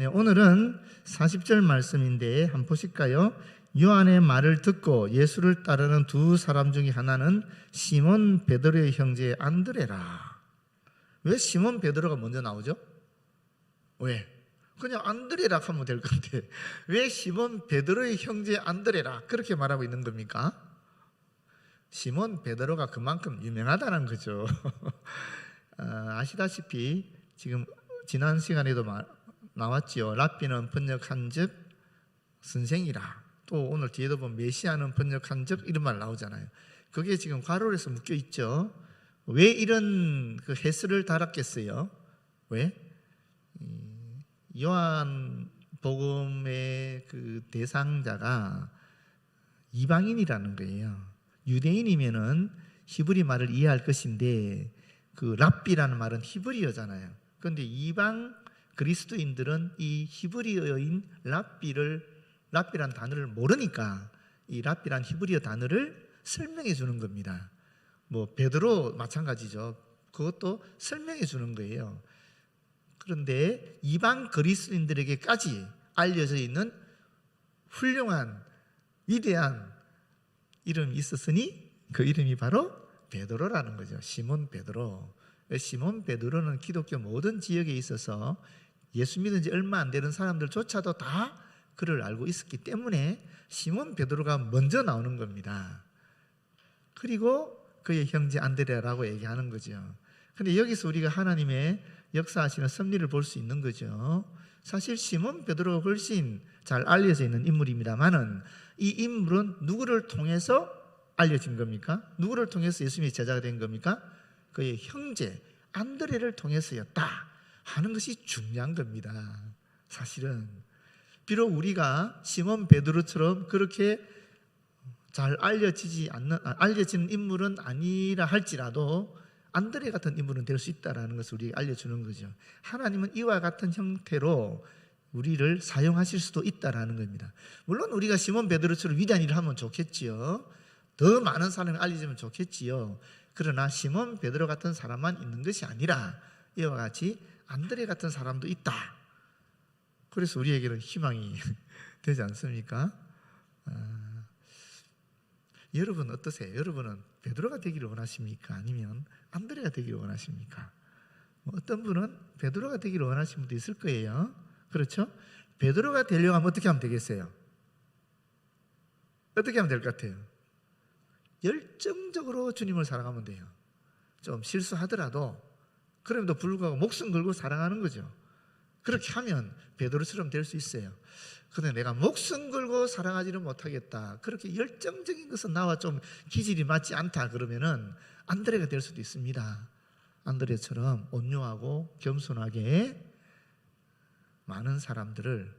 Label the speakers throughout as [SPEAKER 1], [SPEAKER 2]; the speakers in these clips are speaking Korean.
[SPEAKER 1] 네, 오늘은 40절 말씀인데 한번 보실까요? 요한의 말을 듣고 예수를 따르는 두 사람 중에 하나는 시몬 베드로의 형제 안드레라. 왜 시몬 베드로가 먼저 나오죠? 왜? 그냥 안드레라 하면 될 건데 왜 시몬 베드로의 형제 안드레라 그렇게 말하고 있는 겁니까? 시몬 베드로가 그만큼 유명하다는 거죠. 아시다시피 지금 지난 시간에도 나왔지요. 랍비는 번역한 즉 선생이라, 또 오늘 뒤에도 보면 메시아는 번역한 즉 이런 말 나오잖아요. 그게 지금 괄호로 해서 묶여 있죠. 왜 이런 그 해설을 달았겠어요? 왜? 요한 복음의 그 대상자가 이방인이라는 거예요. 유대인이면은 히브리 말을 이해할 것인데 그 랍비라는 말은 히브리어잖아요. 그런데 이방 그리스도인들은 이 히브리어인 랍비라는 단어를 모르니까 이 랍비라는 히브리어 단어를 설명해 주는 겁니다. 뭐 베드로 마찬가지죠. 그것도 설명해 주는 거예요. 그런데 이방 그리스도인들에게까지 알려져 있는 훌륭한 위대한 이름이 있었으니 그 이름이 바로 베드로라는 거죠. 시몬 베드로. 시몬 베드로는 기독교 모든 지역에 있어서 예수 믿은 지 얼마 안 되는 사람들조차도 다 그를 알고 있었기 때문에 시몬 베드로가 먼저 나오는 겁니다. 그리고 그의 형제 안드레라고 얘기하는 거죠. 그런데 여기서 우리가 하나님의 역사하시는 섭리를 볼 수 있는 거죠. 사실 시몬 베드로가 훨씬 잘 알려져 있는 인물입니다만은 이 인물은 누구를 통해서 알려진 겁니까? 누구를 통해서 예수님의 제자가 된 겁니까? 그의 형제 안드레를 통해서였다 하는 것이 중요한 겁니다. 사실은 비록 우리가 시몬 베드로처럼 그렇게 잘 알려진 인물은 아니라 할지라도 안드레 같은 인물은 될 수 있다는 것을 우리에게 알려주는 거죠. 하나님은 이와 같은 형태로 우리를 사용하실 수도 있다는 겁니다. 물론 우리가 시몬 베드로처럼 위대한 일을 하면 좋겠지요. 더 많은 사람이 알려지면 좋겠지요. 그러나 시몬 베드로 같은 사람만 있는 것이 아니라 이와 같이 안드레 같은 사람도 있다. 그래서 우리에게는 희망이 되지 않습니까? 여러분 어떠세요? 여러분은 베드로가 되기를 원하십니까? 아니면 안드레가 되기를 원하십니까? 어떤 분은 베드로가 되기를 원하시는 분도 있을 거예요. 그렇죠? 베드로가 되려고 하면 어떻게 하면 되겠어요? 어떻게 하면 될 것 같아요? 열정적으로 주님을 사랑하면 돼요. 좀 실수하더라도 그럼에도 불구하고 목숨 걸고 사랑하는 거죠. 그렇게 하면 베드로처럼 될 수 있어요. 그런데 내가 목숨 걸고 사랑하지는 못하겠다, 그렇게 열정적인 것은 나와 좀 기질이 맞지 않다 그러면은 안드레가 될 수도 있습니다. 안드레처럼 온유하고 겸손하게 많은 사람들을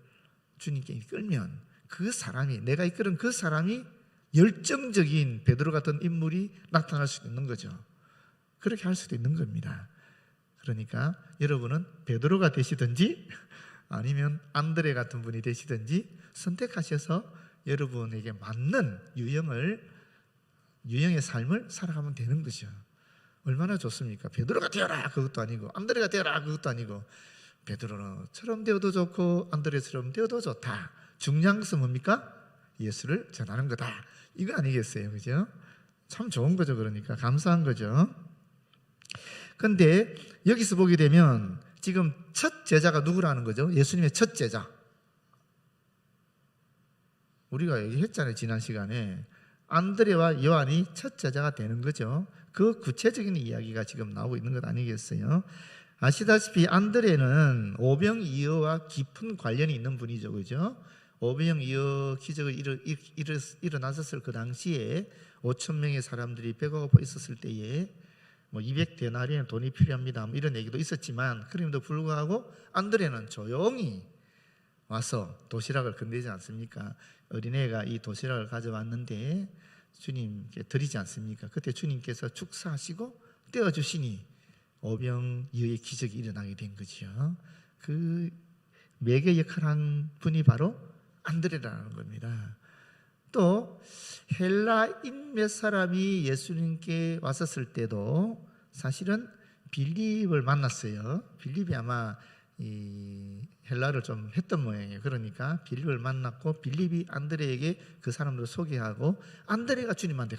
[SPEAKER 1] 주님께 이끌면 그 사람이, 내가 이끄는 그 사람이 열정적인 베드로 같은 인물이 나타날 수 있는 거죠. 그렇게 할 수도 있는 겁니다. 그러니까 여러분은 베드로가 되시든지 아니면 안드레 같은 분이 되시든지 선택하셔서 여러분에게 맞는 유형의 삶을 살아가면 되는 것이죠. 얼마나 좋습니까? 베드로가 되어라 그것도 아니고 안드레가 되어라 그것도 아니고 베드로처럼 되어도 좋고 안드레처럼 되어도 좋다. 중요한 것은 뭡니까? 예수를 전하는 거다. 이거 아니겠어요? 그죠? 참 좋은 거죠. 그러니까 감사한 거죠. 그런데 여기서 보게 되면 지금 첫 제자가 누구라는 거죠? 예수님의 첫 제자. 우리가 얘기했잖아요. 지난 시간에 안드레와 요한이 첫 제자가 되는 거죠. 그 구체적인 이야기가 지금 나오고 있는 것 아니겠어요? 아시다시피 안드레는 오병이어와 깊은 관련이 있는 분이죠. 그죠? 오병이어 기적을 일어났었을 그 당시에 5,000명의 사람들이 배가 고파 있었을 때에 200데나리의 돈이 필요합니다. 이런 얘기도 있었지만 그럼에도 불구하고 안드레는 조용히 와서 도시락을 건네지 않습니까? 어린애가 이 도시락을 가져왔는데 주님께 드리지 않습니까? 그때 주님께서 축사하시고 떼어주시니 오병이어의 기적이 일어나게 된 거죠. 그 매개 역할을 한 분이 바로 안드레라는 겁니다. 또 헬라인 몇 사람이 예수님께 왔었을 때도 사실은 빌립을 만났어요. 빌립이 아마 이 헬라를 좀 했던 모양이에요. 그러니까 빌립을 만났고 빌립이 안드레에게 그 사람들을 소개하고 안드레가 주님한테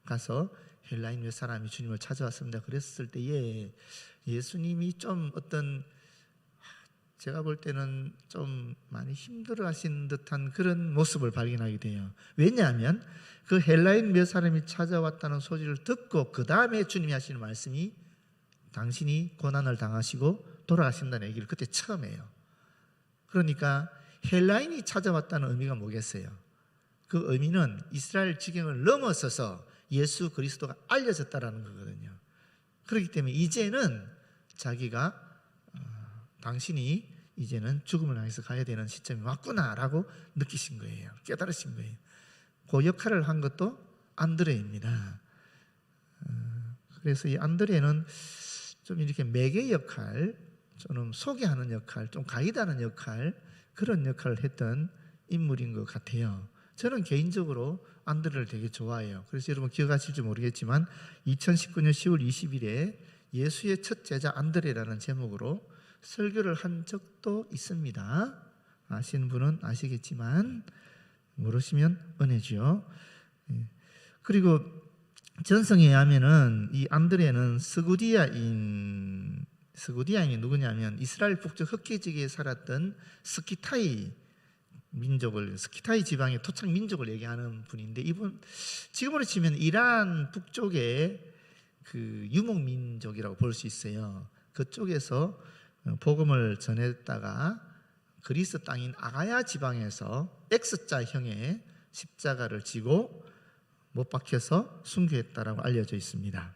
[SPEAKER 1] 가서 헬라인 몇 사람이 주님을 찾아왔습니다. 그랬을 때에 예수님이 좀 어떤, 제가 볼 때는 좀 많이 힘들어하신 듯한 그런 모습을 발견하게 돼요. 왜냐하면 그 헬라인 몇 사람이 찾아왔다는 소식을 듣고 그 다음에 주님이 하시는 말씀이 당신이 고난을 당하시고 돌아가신다는 얘기를 그때 처음 해요. 그러니까 헬라인이 찾아왔다는 의미가 뭐겠어요? 그 의미는 이스라엘 지경을 넘어서서 예수 그리스도가 알려졌다라는 거거든요. 그렇기 때문에 이제는 자기가 당신이 이제는 죽음을 향해서 가야 되는 시점이 왔구나라고 느끼신 거예요. 깨달으신 거예요. 그 역할을 한 것도 안드레입니다. 그래서 이 안드레는 좀 이렇게 매개 역할, 좀 소개하는 역할, 좀 가이드하는 역할, 그런 역할을 했던 인물인 것 같아요. 저는 개인적으로 안드레를 되게 좋아해요. 그래서 여러분 기억하실지 모르겠지만 2019년 10월 20일에 예수의 첫 제자 안드레라는 제목으로 설교를 한 적도 있습니다. 아시는 분은 아시겠지만 모르시면 은혜죠. 그리고 전성에 의하면은 이 안드레는 스구디아인이 누구냐면 이스라엘 북쪽 흑해지기에 살았던 스키타이 지방의 토착 민족을 얘기하는 분인데, 이분 지금으로 치면 이란 북쪽의 그 유목 민족이라고 볼 수 있어요. 그쪽에서 복음을 전했다가 그리스 땅인 아가야 지방에서 X자형의 십자가를 지고 못 박혀서 순교했다라고 알려져 있습니다.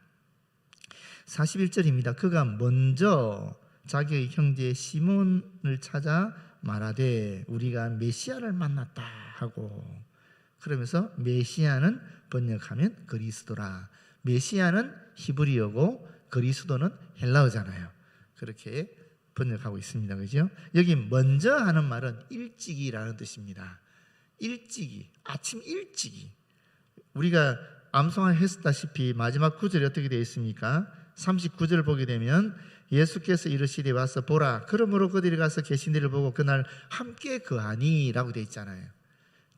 [SPEAKER 1] 41절입니다. 그가 먼저 자기의 형제 시몬을 찾아 말하되 우리가 메시아를 만났다 하고, 그러면서 메시아는 번역하면 그리스도라. 메시아는 히브리어고 그리스도는 헬라어잖아요. 그렇게 번역하고 있습니다. 그죠? 여기 먼저 하는 말은 일찍이라는 뜻입니다. 일찍이, 아침 일찍이. 우리가 암송했다시피 마지막 구절이 어떻게 되어 있습니까? 39절을 보게 되면 예수께서 이르시되 와서 보라, 그러므로 그들이 가서 계신 데를 보고 그날 함께 거하니 라고 되어 있잖아요.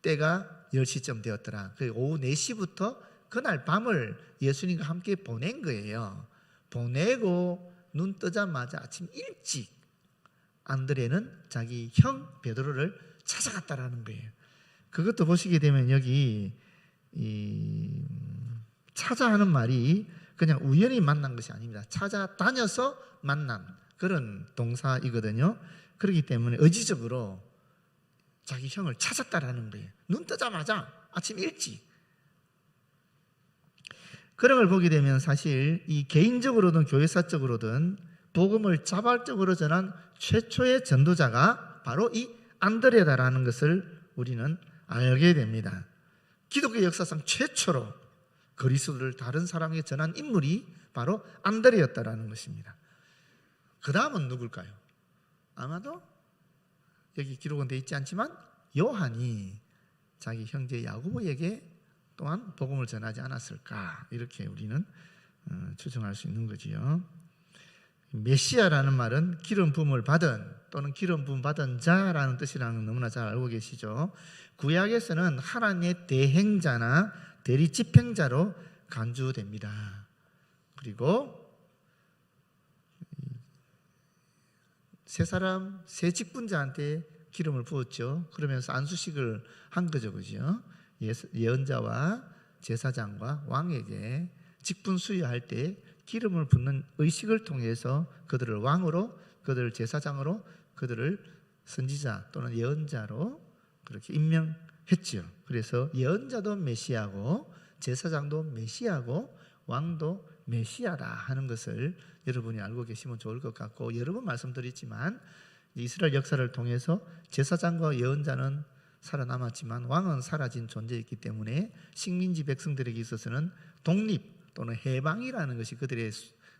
[SPEAKER 1] 때가 10시쯤 되었더라. 오후 4시부터 그날 밤을 예수님과 함께 보낸 거예요. 보내고 눈 뜨자마자 아침 일찍 안드레는 자기 형 베드로를 찾아갔다라는 거예요. 그것도 보시게 되면 여기 이 찾아하는 말이 그냥 우연히 만난 것이 아닙니다. 찾아다녀서 만난 그런 동사이거든요. 그렇기 때문에 의지적으로 자기 형을 찾았다라는 거예요. 눈 뜨자마자 아침 일찍. 그런 걸 보게 되면 사실 이 개인적으로든 교회사적으로든 복음을 자발적으로 전한 최초의 전도자가 바로 이 안드레다라는 것을 우리는 알게 됩니다. 기독교 역사상 최초로 그리스도를 다른 사람에게 전한 인물이 바로 안드레였다라는 것입니다. 그 다음은 누굴까요? 아마도 여기 기록은 되어 있지 않지만 요한이 자기 형제 야고보에게 또한 복음을 전하지 않았을까, 이렇게 우리는 추정할 수 있는 거지요. 메시아라는 말은 기름 부음을 받은 또는 기름 부음 받은 자라는 뜻이라는 건 너무나 잘 알고 계시죠. 구약에서는 하나님의 대행자나 대리 집행자로 간주됩니다. 그리고 세 직분자한테 기름을 부었죠. 그러면서 안수식을 한 거죠, 그죠? 예언자와 제사장과 왕에게 직분 수여할 때 기름을 붓는 의식을 통해서 그들을 왕으로, 그들을 제사장으로, 그들을 선지자 또는 예언자로 그렇게 임명했죠. 그래서 예언자도 메시아고 제사장도 메시아고 왕도 메시아다 하는 것을 여러분이 알고 계시면 좋을 것 같고, 여러 번 말씀드렸지만 이스라엘 역사를 통해서 제사장과 예언자는 살아남았지만 왕은 사라진 존재였기 때문에 식민지 백성들에게 있어서는 독립 또는 해방이라는 것이 그들의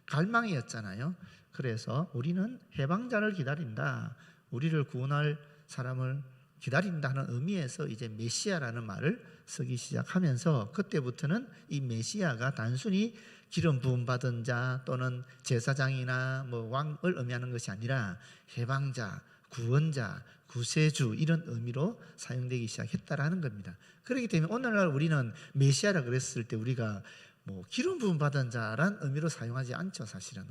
[SPEAKER 1] 갈망이었잖아요. 그래서 우리는 해방자를 기다린다, 우리를 구원할 사람을 기다린다는 의미에서 이제 메시아라는 말을 쓰기 시작하면서 그때부터는 이 메시아가 단순히 기름 부음 받은 자 또는 제사장이나 왕을 의미하는 것이 아니라 해방자, 구원자, 구세주 이런 의미로 사용되기 시작했다라는 겁니다. 그렇기 때문에 오늘날 우리는 메시아라 그랬을 때 우리가 기름 부음 받은 자란 의미로 사용하지 않죠. 사실은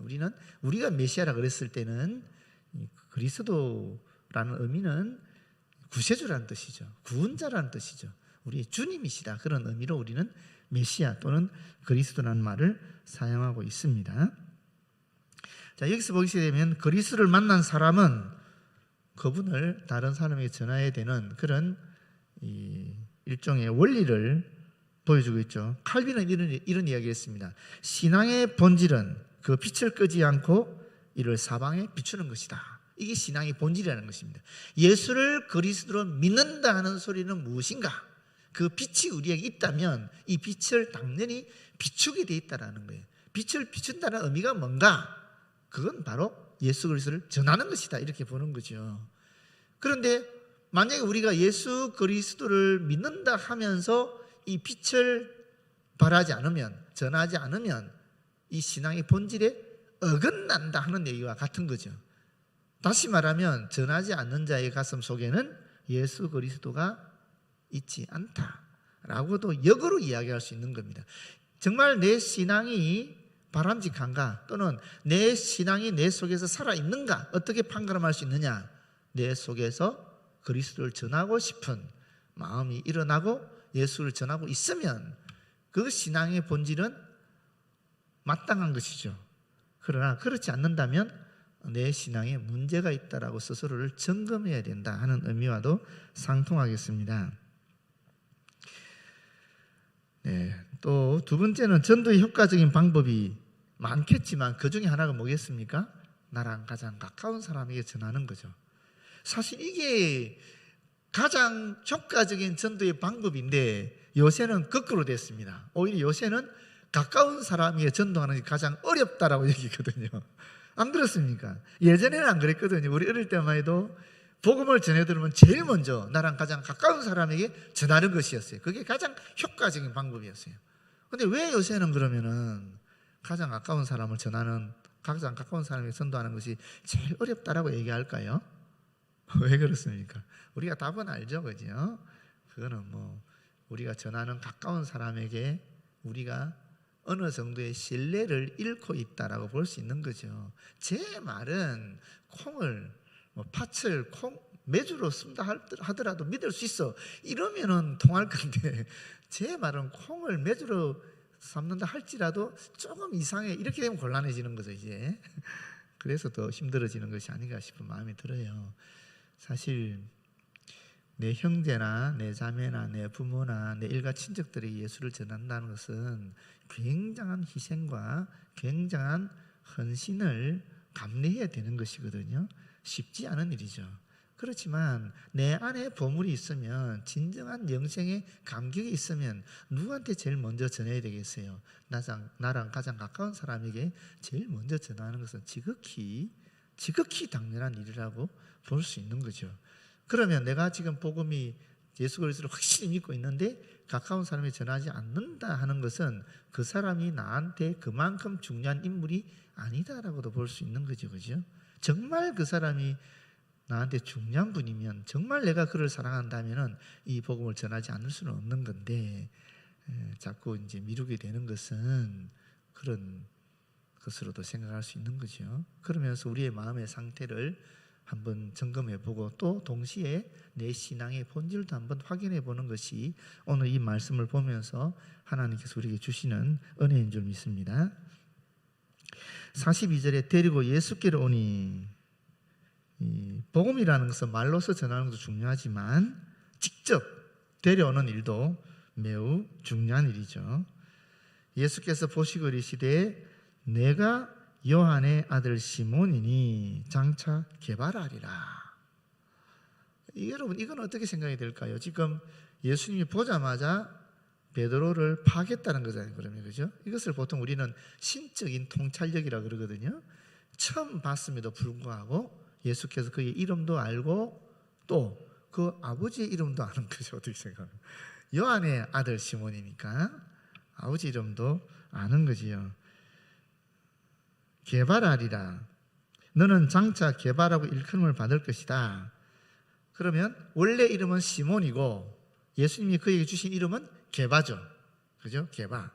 [SPEAKER 1] 우리가 메시아라 그랬을 때는 그리스도라는 의미는 구세주라는 뜻이죠. 구원자라는 뜻이죠. 우리 주님이시다 그런 의미로 우리는 메시아 또는 그리스도라는 말을 사용하고 있습니다. 자, 여기서 보시게 되면 그리스도를 만난 사람은 그분을 다른 사람에게 전해야 되는 그런 일종의 원리를 보여주고 있죠. 칼빈은 이런 이야기를 했습니다. 신앙의 본질은 그 빛을 끄지 않고 이를 사방에 비추는 것이다. 이게 신앙의 본질이라는 것입니다. 예수를 그리스도로 믿는다 하는 소리는 무엇인가? 그 빛이 우리에게 있다면 이 빛을 당연히 비추게 돼 있다는 거예요. 빛을 비춘다는 의미가 뭔가? 그건 바로 예수 그리스도를 전하는 것이다 이렇게 보는 거죠. 그런데 만약에 우리가 예수 그리스도를 믿는다 하면서 이 빛을 발하지 않으면, 전하지 않으면 이 신앙의 본질에 어긋난다 하는 얘기와 같은 거죠. 다시 말하면 전하지 않는 자의 가슴 속에는 예수 그리스도가 있지 않다라고도 역으로 이야기할 수 있는 겁니다. 정말 내 신앙이 바람직한가 또는 내 신앙이 내 속에서 살아있는가 어떻게 판가름할 수 있느냐? 내 속에서 그리스도를 전하고 싶은 마음이 일어나고 예수를 전하고 있으면 그 신앙의 본질은 마땅한 것이죠. 그러나 그렇지 않는다면 내 신앙에 문제가 있다라고 스스로를 점검해야 된다 하는 의미와도 상통하겠습니다. 네, 또 두 번째는 전도의 효과적인 방법이 많겠지만 그 중에 하나가 뭐겠습니까? 나랑 가장 가까운 사람에게 전하는 거죠. 사실 이게 가장 효과적인 전도의 방법인데 요새는 거꾸로 됐습니다. 오히려 요새는 가까운 사람에게 전도하는 게 가장 어렵다라고 얘기거든요. 안 그렇습니까? 예전에는 안 그랬거든요. 우리 어릴 때만 해도 복음을 전해들으면 제일 먼저 나랑 가장 가까운 사람에게 전하는 것이었어요. 그게 가장 효과적인 방법이었어요. 근데 왜 요새는 그러면은 가장 가까운 사람을 전하는, 가장 가까운 사람에게 전도하는 것이 제일 어렵다라고 얘기할까요? 왜 그렇습니까? 우리가 답은 알죠, 그죠? 그거는 우리가 전하는 가까운 사람에게 우리가 어느 정도의 신뢰를 잃고 있다라고 볼 수 있는 거죠. 제 말은 팥을 매주로 쓴다 하더라도 믿을 수 있어. 이러면은 통할 건데 제 말은 콩을 매주로 삶는다 할지라도 조금 이상해. 이렇게 되면 곤란해지는 거죠, 이제. 그래서 더 힘들어지는 것이 아닌가 싶은 마음이 들어요. 사실 내 형제나 내 자매나 내 부모나 내 일가 친척들이 예수를 전한다는 것은 굉장한 희생과 굉장한 헌신을 감내해야 되는 것이거든요. 쉽지 않은 일이죠. 그렇지만 내 안에 보물이 있으면, 진정한 영생의 감격이 있으면 누구한테 제일 먼저 전해야 되겠어요? 나랑 가장 가까운 사람에게 제일 먼저 전하는 것은 지극히 당연한 일이라고 볼 수 있는 거죠. 그러면 내가 지금 복음이 예수 그리스도를 확실히 믿고 있는데 가까운 사람이 전하지 않는다 하는 것은 그 사람이 나한테 그만큼 중요한 인물이 아니다라고도 볼 수 있는 거죠. 그죠? 정말 그 사람이 나한테 중요한 분이면, 정말 내가 그를 사랑한다면은 이 복음을 전하지 않을 수는 없는 건데 자꾸 이제 미루게 되는 것은 그런 것으로도 생각할 수 있는 거죠. 그러면서 우리의 마음의 상태를 한번 점검해 보고 또 동시에 내 신앙의 본질도 한번 확인해 보는 것이 오늘 이 말씀을 보면서 하나님께서 우리에게 주시는 은혜인 줄 믿습니다. 42절에 데리고 예수께로 오니, 이 복음이라는 것은 말로서 전하는 것도 중요하지만 직접 데려오는 일도 매우 중요한 일이죠. 예수께서 보시고 이르시되 내가 요한의 아들 시몬이니 장차 개발하리라. 여러분, 이건 어떻게 생각이 될까요? 지금 예수님이 보자마자 베드로를 파겠다는 거잖아요. 그러면 그죠? 이것을 보통 우리는 신적인 통찰력이라고 그러거든요. 처음 봤음에도 불구하고 예수께서 그의 이름도 알고 또 그 아버지의 이름도 아는 거죠. 어떻게 생각하면 요한의 아들 시몬이니까 아버지 이름도 아는 거지요. 게바라리라, 너는 장차 게바라고 일컬음을 받을 것이다. 그러면 원래 이름은 시몬이고 예수님이 그에게 주신 이름은 게바죠. 그죠? 게바.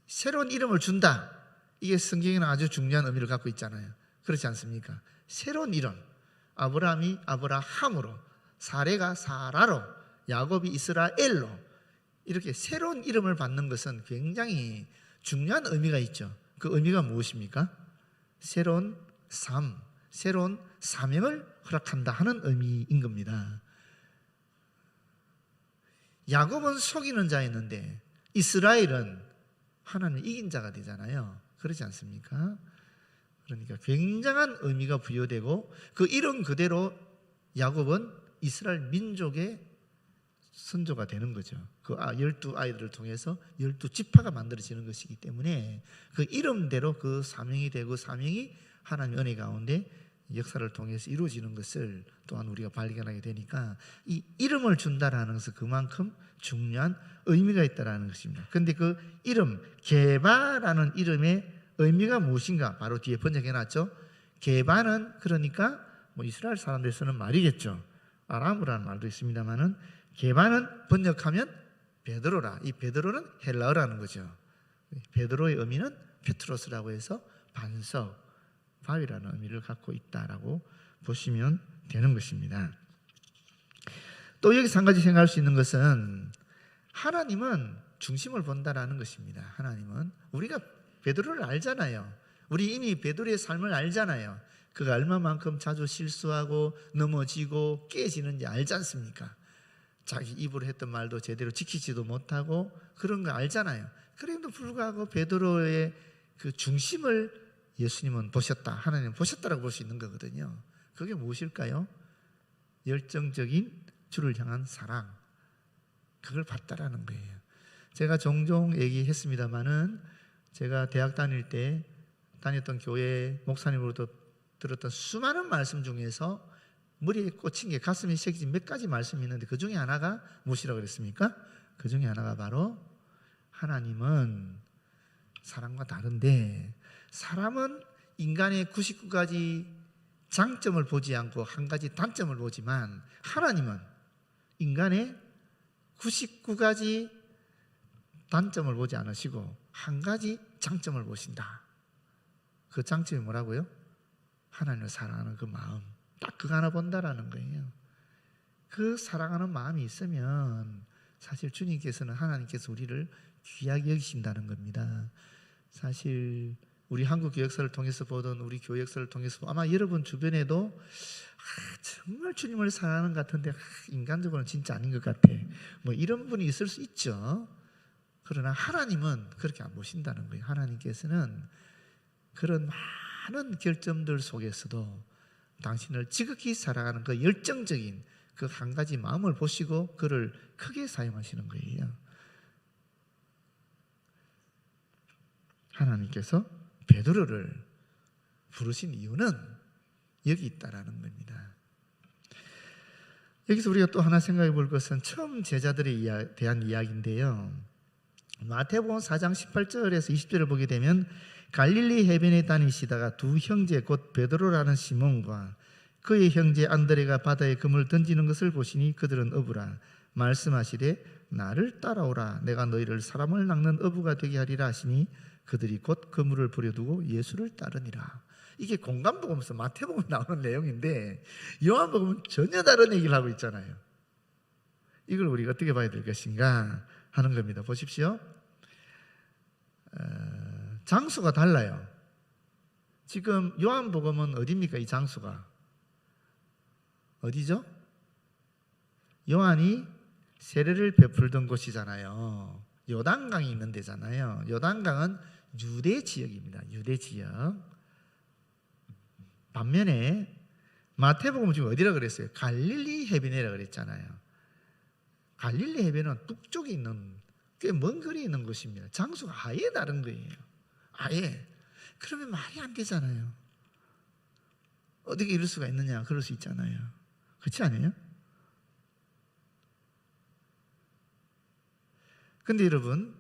[SPEAKER 1] 새로운 이름을 준다. 이게 성경에는 아주 중요한 의미를 갖고 있잖아요. 그렇지 않습니까? 새로운 이름. 아브라함이 아브라함으로, 사레가 사라로, 야곱이 이스라엘로, 이렇게 새로운 이름을 받는 것은 굉장히 중요한 의미가 있죠. 그 의미가 무엇입니까? 새로운 삶, 새로운 사명을 허락한다 하는 의미인 겁니다. 야곱은 속이는 자였는데 이스라엘은 하나님을 이긴 자가 되잖아요. 그렇지 않습니까? 그러니까 굉장한 의미가 부여되고 그 이름 그대로 야곱은 이스라엘 민족의 선조가 되는 거죠. 그 12아이들을 통해서 12지파가 만들어지는 것이기 때문에 그 이름대로 그 사명이 되고 사명이 하나님의 은혜 가운데 역사를 통해서 이루어지는 것을 또한 우리가 발견하게 되니까 이 이름을 준다라는 것은 그만큼 중요한 의미가 있다라는 것입니다. 그런데 그 이름 게바라는 이름의 의미가 무엇인가? 바로 뒤에 번역해놨죠. 게바는 그러니까 이스라엘 사람들 쓰는 말이겠죠. 아람어라는 말도 있습니다만은 게바는 번역하면 베드로라. 이 베드로는 헬라어라는 거죠. 베드로의 의미는 페트로스라고 해서 반석, 바위라는 의미를 갖고 있다라고 보시면 되는 것입니다. 또 여기서 한 가지 생각할 수 있는 것은 하나님은 중심을 본다라는 것입니다. 하나님은 우리가 베드로를 알잖아요. 우리 이미 베드로의 삶을 알잖아요. 그가 얼마만큼 자주 실수하고 넘어지고 깨지는지 알지 않습니까? 자기 입으로 했던 말도 제대로 지키지도 못하고 그런 거 알잖아요. 그럼에도 불구하고 베드로의 그 중심을 예수님은 보셨다, 하나님은 보셨다라고 볼 수 있는 거거든요. 그게 무엇일까요? 열정적인 주를 향한 사랑, 그걸 봤다라는 거예요. 제가 종종 얘기했습니다마는 제가 대학 다닐 때 다녔던 교회 목사님으로부터 들었던 수많은 말씀 중에서 머리에 꽂힌 게 가슴에 새겨진 몇 가지 말씀이 있는데 그 중에 하나가 무엇이라고 그랬습니까? 그 중에 하나가 바로 하나님은 사람과 다른데 사람은 인간의 99가지 장점을 보지 않고 한 가지 단점을 보지만 하나님은 인간의 99가지 단점을 보지 않으시고 한 가지 장점을 보신다. 그 장점이 뭐라고요? 하나님을 사랑하는 그 마음, 딱 그거 하나 본다라는 거예요. 그 사랑하는 마음이 있으면 사실 주님께서는 하나님께서 우리를 귀하게 여기신다는 겁니다. 사실 우리 한국 교역사를 통해서 보던 우리 교회 역사를 통해서 아마 여러분 주변에도 정말 주님을 사랑하는 것 같은데 인간적으로는 진짜 아닌 것 같아, 이런 분이 있을 수 있죠. 그러나 하나님은 그렇게 안 보신다는 거예요. 하나님께서는 그런 많은 결점들 속에서도 당신을 지극히 사랑하는 그 열정적인 그 한 가지 마음을 보시고 그를 크게 사용하시는 거예요. 하나님께서 베드로를 부르신 이유는 여기 있다라는 겁니다. 여기서 우리가 또 하나 생각해 볼 것은 처음 제자들에 대한 이야기인데요. 마태복음 4장 18절에서 20절을 보게 되면 갈릴리 해변에 다니시다가 두 형제 곧 베드로라는 시몬과 그의 형제 안드레가 바다에 그물 던지는 것을 보시니 그들은 어부라. 말씀하시되 나를 따라오라. 내가 너희를 사람을 낚는 어부가 되게 하리라 하시니 그들이 곧 그물을 버려두고 예수를 따르니라. 이게 공간복음에서 마태복음에 나오는 내용인데 요한복음은 전혀 다른 얘기를 하고 있잖아요. 이걸 우리가 어떻게 봐야 될 것인가 하는 겁니다. 보십시오. 장소가 달라요. 지금 요한복음은 어디입니까? 이 장소가 어디죠? 요한이 세례를 베풀던 곳이잖아요. 요단강이 있는 데잖아요. 요단강은 유대 지역입니다. 유대 지역. 반면에 마태복음은 지금 어디라 그랬어요? 갈릴리 해변이라 그랬잖아요. 갈릴리 해변은 북쪽에 있는 꽤 먼 거리에 있는 곳입니다. 장소가 아예 다른 거예요. 아예. 그러면 말이 안 되잖아요. 어떻게 이럴 수가 있느냐? 그럴 수 있잖아요. 그렇지 않아요? 근데 여러분,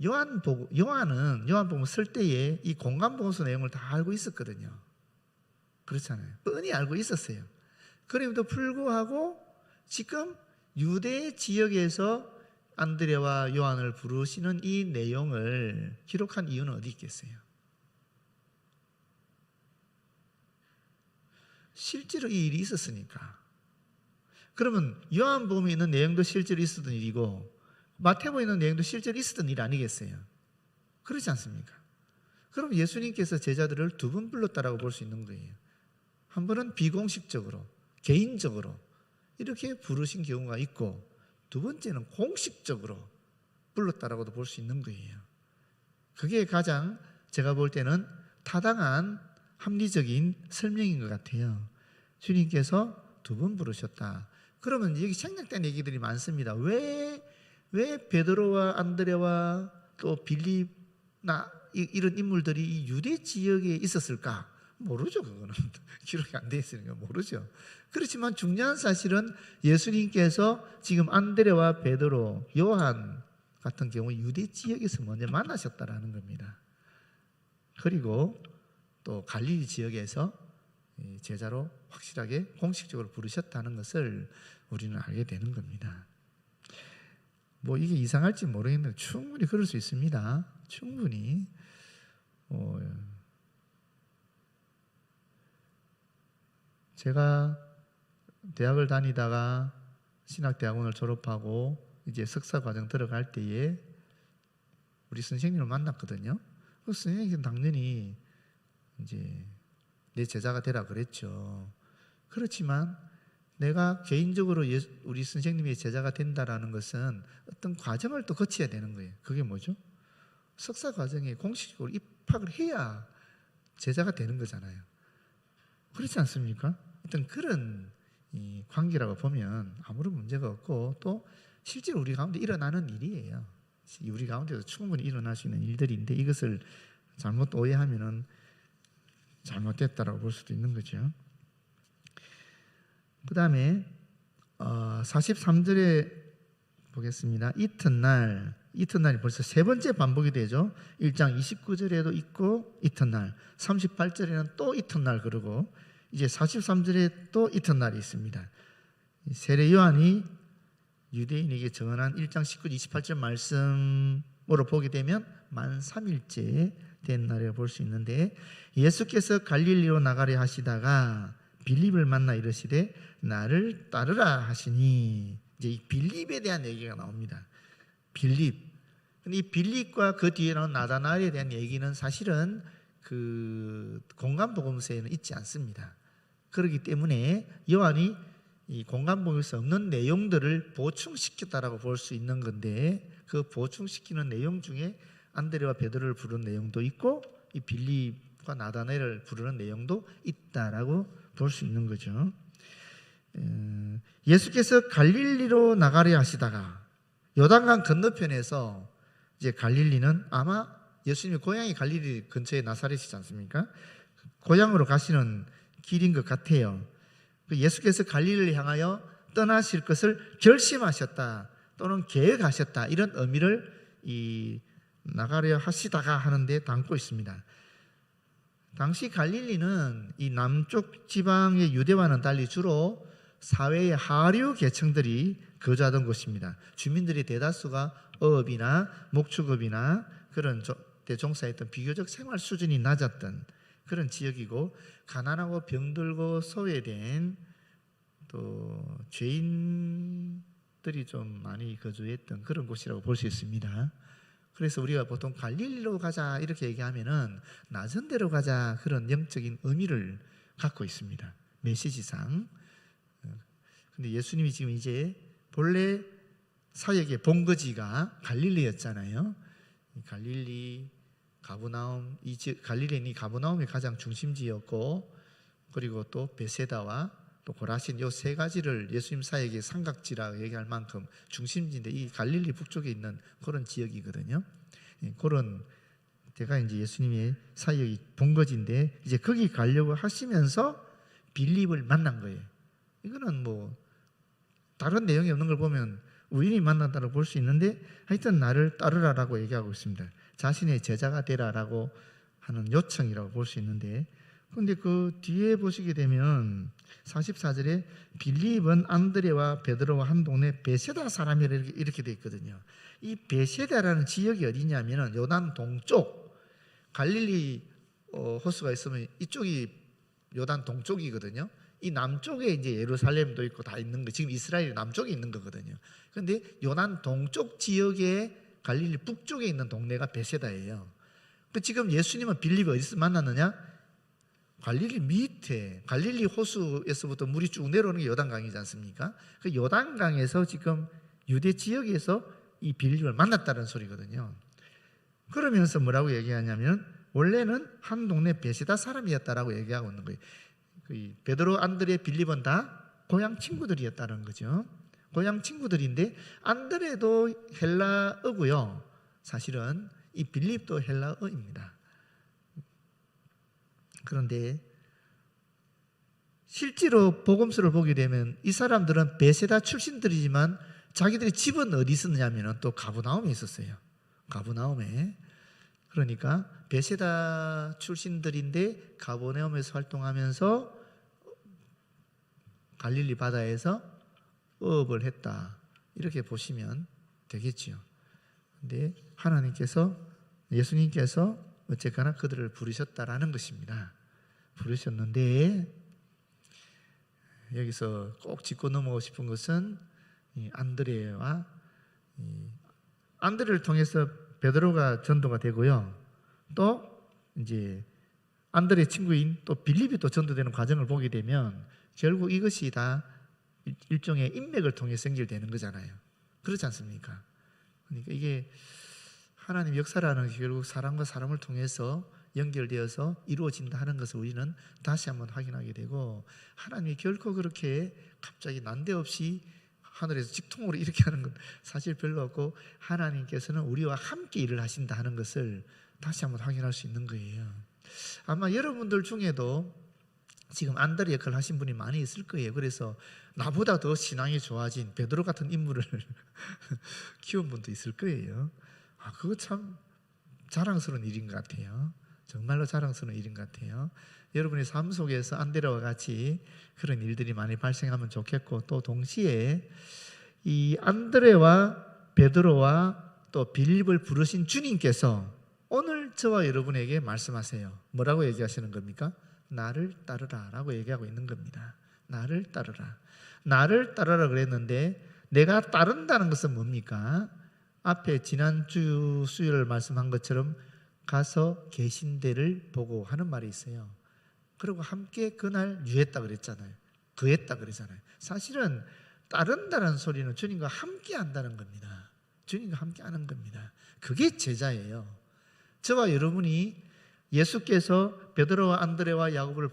[SPEAKER 1] 요한은 요한복음 쓸 때에 이 공간보고서 내용을 다 알고 있었거든요. 그렇잖아요. 뻔히 알고 있었어요. 그럼에도 불구하고 지금 유대 지역에서 안드레와 요한을 부르시는 이 내용을 기록한 이유는 어디 있겠어요? 실제로 이 일이 있었으니까. 그러면 요한복음에 있는 내용도 실제로 있었던 일이고 마태복음에 있는 내용도 실제로 있었던 일 아니겠어요? 그렇지 않습니까? 그럼 예수님께서 제자들을 두 번 불렀다라고 볼 수 있는 거예요. 한 번은 비공식적으로, 개인적으로 이렇게 부르신 경우가 있고, 두 번째는 공식적으로 불렀다라고도 볼 수 있는 거예요. 그게 가장 제가 볼 때는 타당한 합리적인 설명인 것 같아요. 주님께서 두 번 부르셨다. 그러면 여기 생략된 얘기들이 많습니다. 왜 베드로와 안드레와 또 빌립나 이런 인물들이 이 유대 지역에 있었을까? 모르죠. 그거는 기록이 안 돼 있으니까 모르죠. 그렇지만 중요한 사실은 예수님께서 지금 안드레와 베드로, 요한 같은 경우 유대 지역에서 먼저 만나셨다라는 겁니다. 그리고 또 갈릴리 지역에서 제자로 확실하게 공식적으로 부르셨다는 것을 우리는 알게 되는 겁니다. 뭐 이게 이상할지 모르겠는데 충분히 그럴 수 있습니다. 충분히. 제가 대학을 다니다가 신학대학원을 졸업하고 이제 석사과정 들어갈 때에 우리 선생님을 만났거든요. 그 선생님은 당연히 이제 내 제자가 되라 그랬죠. 그렇지만 내가 개인적으로 우리 선생님의 제자가 된다라는 것은 어떤 과정을 또 거쳐야 되는 거예요. 그게 뭐죠? 석사 과정에 공식적으로 입학을 해야 제자가 되는 거잖아요. 그렇지 않습니까? 어떤 그런 이 관계라고 보면 아무런 문제가 없고, 또 실제로 우리 가운데 일어나는 일이에요. 우리 가운데도 충분히 일어날 수 있는 일들인데 이것을 잘못 오해하면은 잘못됐다라고 볼 수도 있는 거죠. 그 다음에 43절에 보겠습니다. 이튿날이 벌써 세 번째 반복이 되죠. 1장 29절에도 있고 이튿날, 38절에는 또 이튿날, 그러고 이제 43절에 또 이튿날이 있습니다. 세례 요한이 유대인에게 전한 1장 19, 28절 말씀으로 보게 되면 만 3일째 된 날이라고 볼 수 있는데, 예수께서 갈릴리로 나가려 하시다가 빌립을 만나 이르시되 나를 따르라 하시니, 이제 이 빌립에 대한 얘기가 나옵니다. 빌립. 근데 이 빌립과 그 뒤에 나온 나다나엘에 대한 얘기는 사실은 그 공간복음서에는 있지 않습니다. 그렇기 때문에 요한이 이 공간복음서에 없는 내용들을 보충시켰다라고 볼 수 있는 건데, 그 보충시키는 내용 중에 안드레와 베드로를 부르는 내용도 있고 이 빌립과 나다나엘을 부르는 내용도 있다라고 볼 수 있는 거죠. 예수께서 갈릴리로 나가려 하시다가, 요단강 건너편에서 이제 갈릴리는 아마 예수님의 고향이 갈릴리 근처에 나사렛이지 않습니까? 고향으로 가시는 길인 것 같아요. 예수께서 갈릴리를 향하여 떠나실 것을 결심하셨다 또는 계획하셨다, 이런 의미를 이 나가려 하시다가 하는데 담고 있습니다. 당시 갈릴리는 이 남쪽 지방의 유대와는 달리 주로 사회의 하류 계층들이 거주하던 곳입니다. 주민들의 대다수가 어업이나 목축업이나 그런 데 종사했던 비교적 생활 수준이 낮았던 그런 지역이고, 가난하고 병들고 소외된 또 죄인들이 좀 많이 거주했던 그런 곳이라고 볼 수 있습니다. 그래서 우리가 보통 갈릴리로 가자 이렇게 얘기하면은 낮은 데로 가자, 그런 영적인 의미를 갖고 있습니다. 메시지상. 근데 예수님이 지금 이제 본래 사역의 본거지가 갈릴리였잖아요. 갈릴리, 가브나움, 갈릴리는 가브나움이 가장 중심지였고, 그리고 또 베세다와 또 고라신, 이 세 가지를 예수님 사역의 삼각지라 얘기할 만큼 중심지인데, 이 갈릴리 북쪽에 있는 그런 지역이거든요. 그런 데가 이제 예수님의 사역이 본거지인데, 이제 거기 가려고 하시면서 빌립을 만난 거예요. 이거는 뭐 다른 내용이 없는 걸 보면 우연히 만났다고 볼 수 있는데 하여튼 나를 따르라라고 얘기하고 있습니다. 자신의 제자가 되라라고 하는 요청이라고 볼 수 있는데, 그런데 그 뒤에 보시게 되면 44절에 빌립은 안드레와 베드로와 한 동네 베세다 사람이라 이렇게 되어 있거든요. 이 베세다라는 지역이 어디냐면은 요단 동쪽, 갈릴리 호수가 있으면 이쪽이 요단 동쪽이거든요. 이 남쪽에 이제 예루살렘도 있고 다 있는 거, 지금 이스라엘 남쪽에 있는 거거든요. 그런데 요단 동쪽 지역에 갈릴리 북쪽에 있는 동네가 베세다예요. 그 지금 예수님은 빌립을 어디서 만났느냐? 갈릴리 밑에, 갈릴리 호수에서부터 물이 쭉 내려오는 게 요단강이지 않습니까? 그 요단강에서 지금 유대 지역에서 이 빌립을 만났다는 소리거든요. 그러면서 뭐라고 얘기하냐면 원래는 한 동네 베세다 사람이었다라고 얘기하고 있는 거예요. 베드로, 안드레, 빌립은 다 고향 친구들이었다는 거죠. 고향 친구들인데 안드레도 헬라어고요. 사실은 이 빌립도 헬라어입니다. 그런데 실제로 복음서를 보게 되면 이 사람들은 베세다 출신들이지만 자기들의 집은 어디 있었냐면 또 가브나움에 있었어요. 가브나움에. 그러니까 베세다 출신들인데 가브나움에서 활동하면서 갈릴리 바다에서 어업을 했다, 이렇게 보시면 되겠죠. 그런데 하나님께서, 예수님께서 어쨌거나 그들을 부르셨다라는 것입니다. 부르셨는데 여기서 꼭 짚고 넘어가고 싶은 것은 이 안드레와 안드레를 통해서 베드로가 전도가 되고요. 또 이제 안드레 친구인 또 빌립이 또 전도되는 과정을 보게 되면 결국 이것이 다 일종의 인맥을 통해서 연결되는 거잖아요. 그렇지 않습니까? 그러니까 이게 하나님 역사라는 게 결국 사람과 사람을 통해서 연결되어서 이루어진다 하는 것을 우리는 다시 한번 확인하게 되고, 하나님이 결코 그렇게 갑자기 난데없이 하늘에서 직통으로 이렇게 하는 건 사실 별로 없고, 하나님께서는 우리와 함께 일을 하신다 하는 것을 다시 한번 확인할 수 있는 거예요. 아마 여러분들 중에도 지금 안드레 역할을 하신 분이 많이 있을 거예요. 그래서 나보다 더 신앙이 좋아진 베드로 같은 인물을 키운 분도 있을 거예요. 그거 참 자랑스러운 일인 것 같아요. 정말로 자랑스러운 일인 것 같아요. 여러분의 삶 속에서 안드레와 같이 그런 일들이 많이 발생하면 좋겠고, 또 동시에 이 안드레와 베드로와 또 빌립을 부르신 주님께서 오늘 저와 여러분에게 말씀하세요. 뭐라고 얘기하시는 겁니까? 나를 따르라 라고 얘기하고 있는 겁니다. 나를 따르라. 나를 따르라 그랬는데 내가 따른다는 것은 뭡니까? 앞에 지난주 수요일 말씀한 것처럼 가서 계신 데를 보고 하는 말이 있어요. 그리고 함께 그날 유했다 그랬잖아요. 거했다 그랬잖아요. 사실은 따른다는 소리는 주님과 함께 한다는 겁니다. 주님과 함께 하는 겁니다. 그게 제자예요. 저와 여러분이 예수께서 베드로와 안드레와 야고보를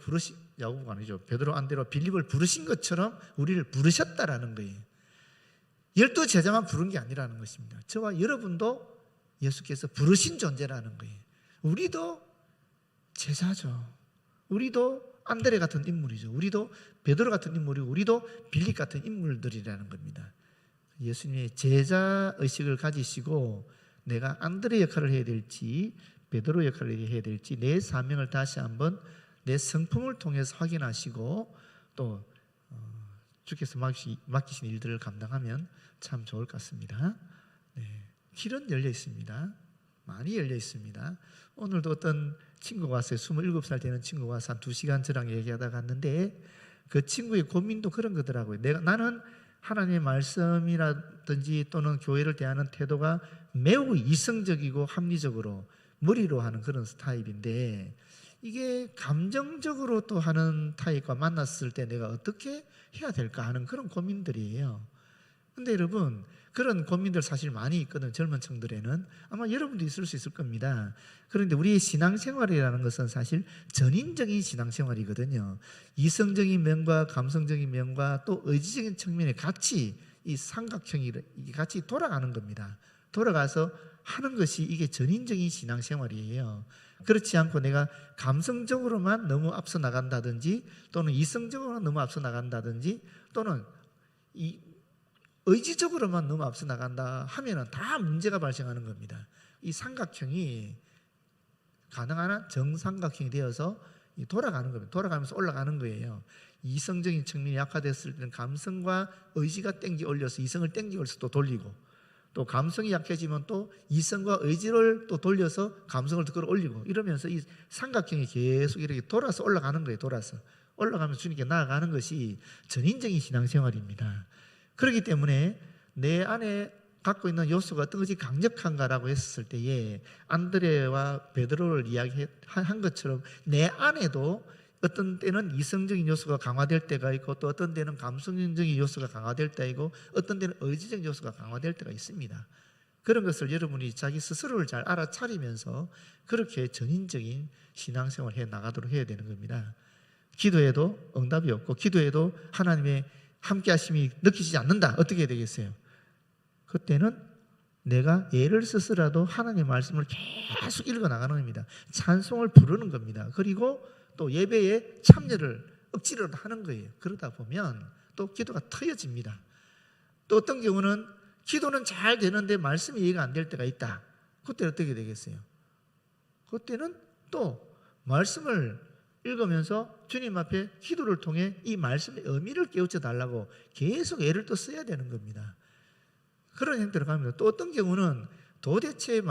[SPEAKER 1] 야고보가 아니죠. 베드로, 안드레와 빌립을 부르신 것처럼 우리를 부르셨다라는 거예요. 12 제자만 부른 게 아니라는 것입니다. 저와 여러분도 예수께서 부르신 존재라는 거예요. 우리도 제자죠. 우리도 안드레 같은 인물이죠. 우리도 베드로 같은 인물이고 우리도 빌립 같은 인물들이라는 겁니다. 예수님의 제자 의식을 가지시고 내가 안드레 역할을 해야 될지 베드로 역할을 해야 될지 내 사명을 다시 한번 내 성품을 통해서 확인하시고 또 주께서 맡기신 일들을 감당하면 참 좋을 것 같습니다. 네, 길은 열려 있습니다. 많이 열려 있습니다. 오늘도 어떤 친구가 왔어요. 27살 되는 친구가 와서 한 2시간 저랑 얘기하다 갔는데 그 친구의 고민도 그런 거더라고요. 나는 하나님의 말씀이라든지 또는 교회를 대하는 태도가 매우 이성적이고 합리적으로 머리로 하는 그런 스타일인데 이게 감정적으로 또 하는 타입과 만났을 때 내가 어떻게 해야 될까 하는 그런 고민들이에요. 근데 여러분 그런 고민들 사실 많이 있거든. 젊은 층들에는 아마 여러분도 있을 수 있을 겁니다. 그런데 우리의 신앙생활이라는 것은 사실 전인적인 신앙생활이거든요. 이성적인 면과 감성적인 면과 또 의지적인 측면에 같이 이 삼각형이 같이 돌아가는 겁니다. 돌아가서 하는 것이 이게 전인적인 신앙생활이에요. 그렇지 않고 내가 감성적으로만 너무 앞서 나간다든지 또는 이성적으로 너무 앞서 나간다든지 또는 의지적으로만 너무 앞서 나간다 하면은 다 문제가 발생하는 겁니다. 이 삼각형이 가능한 한 정삼각형이 되어서 돌아가는 겁니다. 돌아가면서 올라가는 거예요. 이성적인 측면이 약화됐을 때는 감성과 의지가 땡기 올려서 이성을 땡기 올려서 또 돌리고, 또 감성이 약해지면 또 이성과 의지를 또 돌려서 감성을 더 끌어올리고, 이러면서 이 삼각형이 계속 이렇게 돌아서 올라가는 거예요. 돌아서 올라가면서 주님께 나아가는 것이 전인적인 신앙생활입니다. 그렇기 때문에 내 안에 갖고 있는 요소가 어떤 것이 강력한가라고 했을 때에 안드레와 베드로를 이야기한 것처럼 내 안에도 어떤 때는 이성적인 요소가 강화될 때가 있고, 또 어떤 때는 감성적인 요소가 강화될 때가 있고, 어떤 때는 의지적인 요소가 강화될 때가 있습니다. 그런 것을 여러분이 자기 스스로를 잘 알아차리면서 그렇게 전인적인 신앙생활을 해 나가도록 해야 되는 겁니다. 기도해도 응답이 없고, 기도해도 하나님의 함께 하심이 느끼지 않는다. 어떻게 해야 되겠어요? 그때는 내가 애를 써서라도 하나님의 말씀을 계속 읽어 나가는 겁니다. 찬송을 부르는 겁니다. 그리고 또 예배에 참여를 억지로 하는 거예요. 그러다 보면 또 기도가 트여집니다. 또 어떤 경우는 기도는 잘 되는데 말씀이 이해가 안 될 때가 있다. 그때 어떻게 되겠어요? 그때는 또 말씀을 읽으면서 주님 앞에 기도를 통해 이 말씀의 의미를 깨우쳐 달라고 계속 애를 또 써야 되는 겁니다. 그런 형태로 갑니다. 또 어떤 경우는 도대체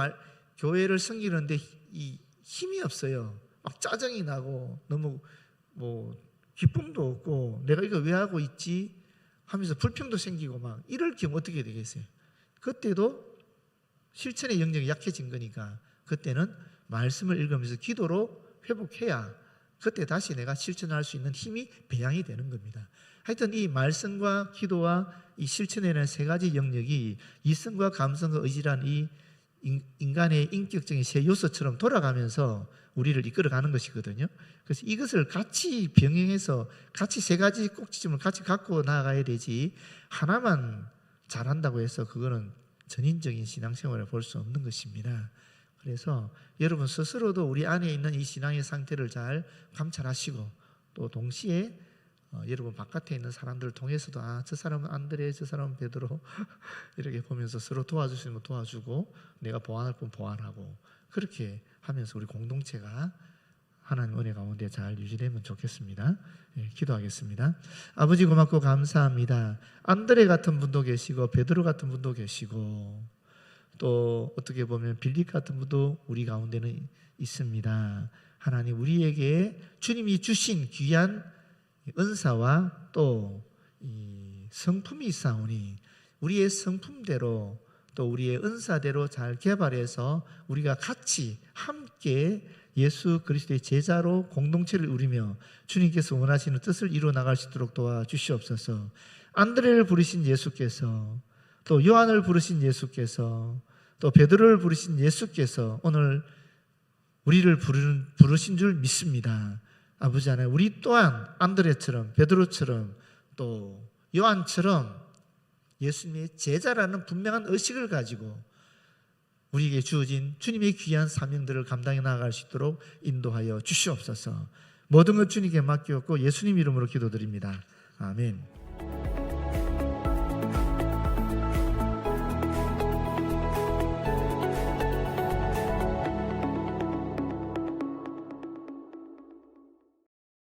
[SPEAKER 1] 교회를 섬기는데 이 힘이 없어요. 막 짜증이 나고 너무 기쁨도 없고 내가 이거 왜 하고 있지 하면서 불평도 생기고 막 이럴 경우 어떻게 되겠어요? 그때도 실천의 영역이 약해진 거니까 그때는 말씀을 읽으면서 기도로 회복해야 그때 다시 내가 실천할 수 있는 힘이 배양이 되는 겁니다. 하여튼 이 말씀과 기도와 이 실천에는 세 가지 영역이 이성과 감성과 의지란 이 인간의 인격적인 세 요소처럼 돌아가면서 우리를 이끌어가는 것이거든요. 그래서 이것을 같이 병행해서 같이 세 가지 꼭지점을 같이 갖고 나아가야 되지, 하나만 잘한다고 해서 그거는 전인적인 신앙생활을 볼 수 없는 것입니다. 그래서 여러분 스스로도 우리 안에 있는 이 신앙의 상태를 잘 감찰하시고, 또 동시에 여러분 바깥에 있는 사람들을 통해서도 저 사람은 안드레, 저 사람은 베드로 이렇게 보면서 서로 도와줄 수 있는 거 도와주고, 내가 보완할 건 보완하고, 그렇게 하면서 우리 공동체가 하나님 은혜 가운데 잘 유지되면 좋겠습니다. 기도하겠습니다. 아버지 고맙고 감사합니다. 안드레 같은 분도 계시고 베드로 같은 분도 계시고, 또 어떻게 보면 빌립 같은 분도 우리 가운데는 있습니다. 하나님, 우리에게 주님이 주신 귀한 은사와 또 이 성품이 있사오니 우리의 성품대로 또 우리의 은사대로 잘 개발해서 우리가 같이 함께 예수 그리스도의 제자로 공동체를 이루며 주님께서 원하시는 뜻을 이루어 나갈 수 있도록 도와주시옵소서. 안드레를 부르신 예수께서, 또 요한을 부르신 예수께서, 또 베드로를 부르신 예수께서 오늘 우리를 부르신 줄 믿습니다. 아버지 하나님, 우리 또한 안드레처럼 베드로처럼 또 요한처럼 예수님의 제자라는 분명한 의식을 가지고 우리에게 주어진 주님의 귀한 사명들을 감당해 나아갈 수 있도록 인도하여 주시옵소서. 모든 것 주님께 맡겼고 예수님 이름으로 기도드립니다. 아멘.